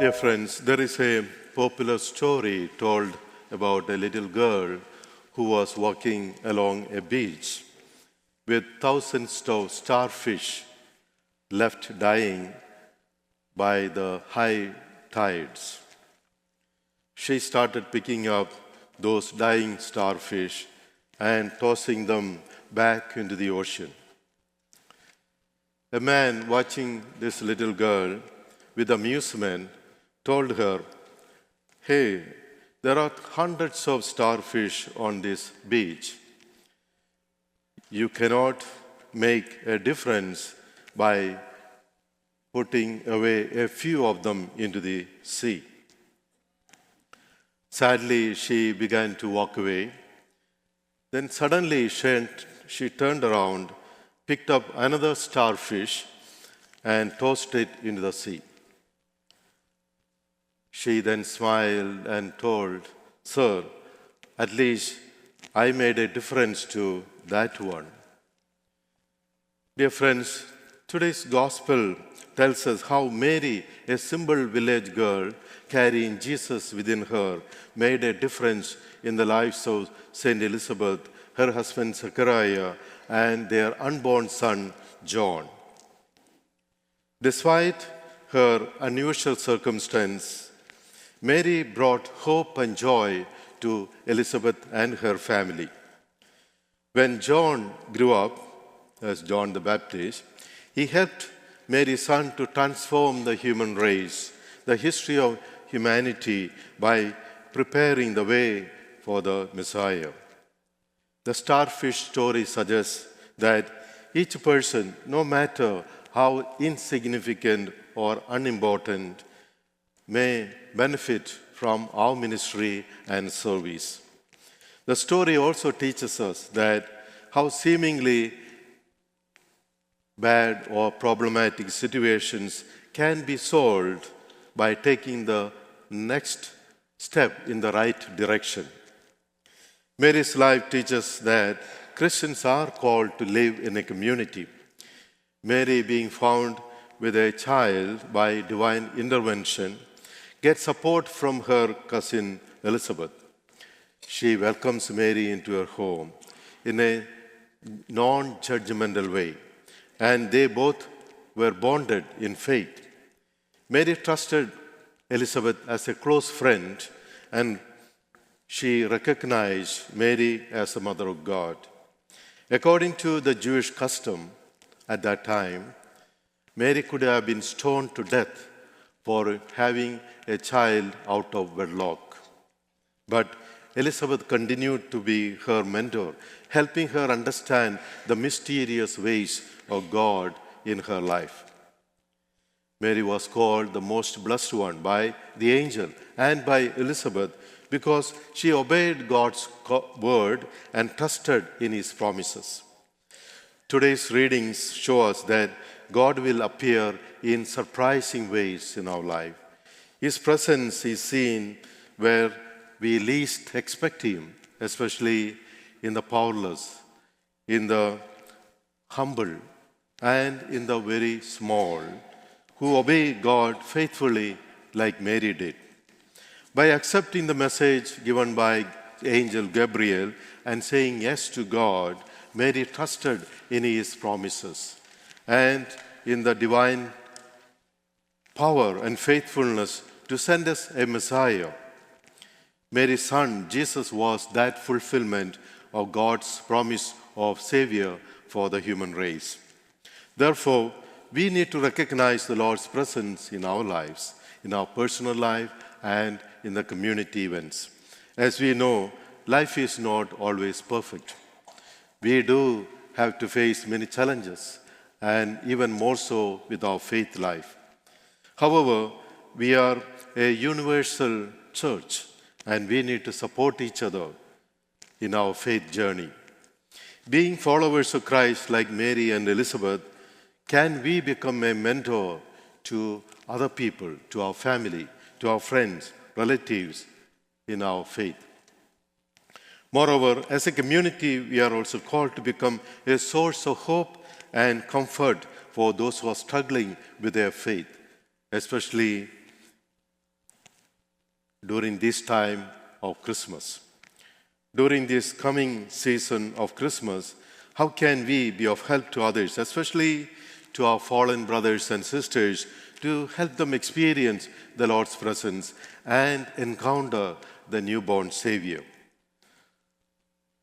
Dear friends, there is a popular story told about a little girl who was walking along a beach with thousands of starfish left dying by the high tides. She started picking up those dying starfish and tossing them back into the ocean. A man watching this little girl with amusement told her, "Hey, there are hundreds of starfish on this beach. You cannot make a difference by putting away a few of them into the sea." Sadly, she began to walk away. Then suddenly she turned around, picked up another starfish, and tossed it into the sea. She then smiled and told, "Sir, at least I made a difference to that one." Dear friends, today's gospel tells us how Mary, a simple village girl carrying Jesus within her, made a difference in the lives of Saint Elizabeth, her husband Zechariah, and their unborn son John. Despite her unusual circumstance, Mary brought hope and joy to Elizabeth and her family. When John grew up, as John the Baptist, he helped Mary's son to transform the human race, the history of humanity, by preparing the way for the Messiah. The starfish story suggests that each person, no matter how insignificant or unimportant, may benefit from our ministry and service. The story also teaches us that how seemingly bad or problematic situations can be solved by taking the next step in the right direction. Mary's life teaches that Christians are called to live in a community. Mary, being found with a child by divine intervention, gets support from her cousin Elizabeth. She welcomes Mary into her home in a non-judgmental way, and they both were bonded in faith. Mary trusted Elizabeth as a close friend, and she recognized Mary as the Mother of God. According to the Jewish custom at that time, Mary could have been stoned to death for having a child out of wedlock. But Elizabeth continued to be her mentor, helping her understand the mysterious ways of God in her life. Mary was called the most blessed one by the angel and by Elizabeth because she obeyed God's word and trusted in his promises. Today's readings show us that God will appear in surprising ways in our life. His presence is seen where we least expect him, especially in the powerless, in the humble, and in the very small, who obey God faithfully like Mary did. By accepting the message given by angel Gabriel and saying yes to God, Mary trusted in his promises and in the divine power and faithfulness to send us a Messiah. Mary's son, Jesus, was that fulfillment of God's promise of Savior for the human race. Therefore, we need to recognize the Lord's presence in our lives, in our personal life, and in the community events. As we know, life is not always perfect. We do have to face many challenges, and even more so with our faith life. However, we are a universal church, and we need to support each other in our faith journey. Being followers of Christ like Mary and Elizabeth, can we become a mentor to other people, to our family, to our friends, relatives in our faith? Moreover, as a community, we are also called to become a source of hope and comfort for those who are struggling with their faith, especially during this time of Christmas. During this coming season of Christmas, how can we be of help to others, especially to our fallen brothers and sisters, to help them experience the Lord's presence and encounter the newborn Savior?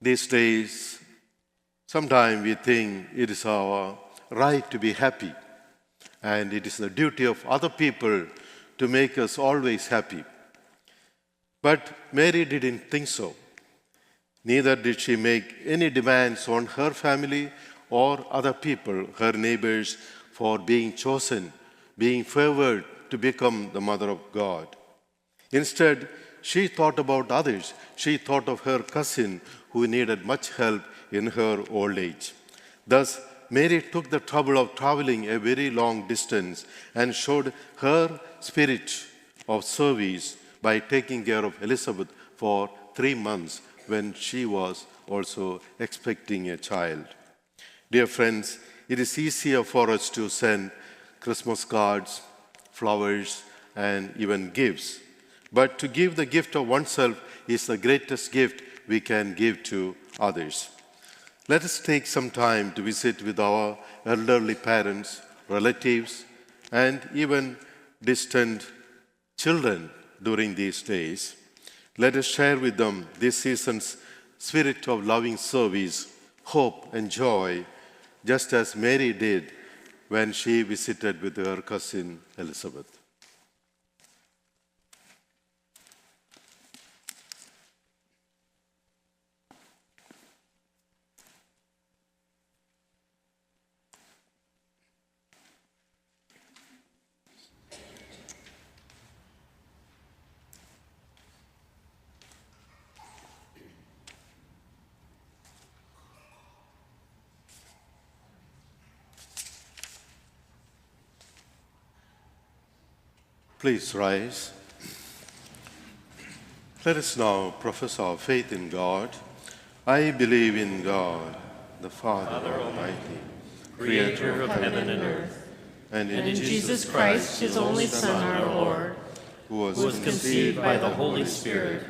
These days, sometimes we think it is our right to be happy, and it is the duty of other people to make us always happy. But Mary didn't think so. Neither did she make any demands on her family or other people, her neighbors, for being chosen, being favored to become the mother of God. Instead, she thought about others. She thought of her cousin who needed much help in her old age. Thus, Mary took the trouble of traveling a very long distance and showed her spirit of service by taking care of Elizabeth for 3 months when she was also expecting a child. Dear friends, it is easier for us to send Christmas cards, flowers, and even gifts. But to give the gift of oneself is the greatest gift we can give to others. Let us take some time to visit with our elderly parents, relatives, and even distant children during these days. Let us share with them this season's spirit of loving service, hope, and joy, just as Mary did when she visited with her cousin Elizabeth. Please rise. Let us now profess our faith in God. I believe in God, the Father Almighty, Creator of heaven and earth, and and in Jesus Christ, His only Son, our Lord, who was who was conceived by the Holy Spirit,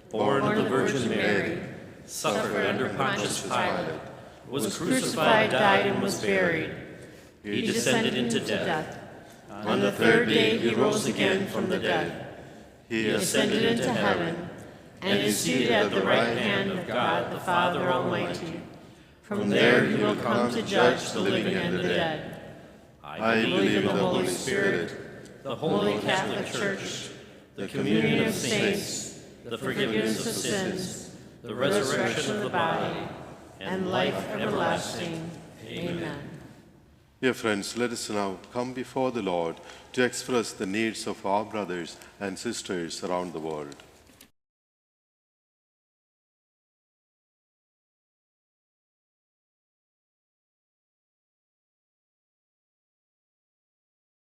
born of the Virgin Mary, suffered under Pontius Pilate, was crucified, died, and was buried. He descended into death. On the third day he rose again from the dead. He ascended into heaven, and is seated at the right hand of God the Father Almighty. From there he will come to judge the living and the dead. I believe in the Holy Spirit, the Holy Catholic Church, the communion of saints, the forgiveness of sins, the resurrection of the body, and life everlasting. Amen. Dear friends, let us now come before the Lord to express the needs of our brothers and sisters around the world.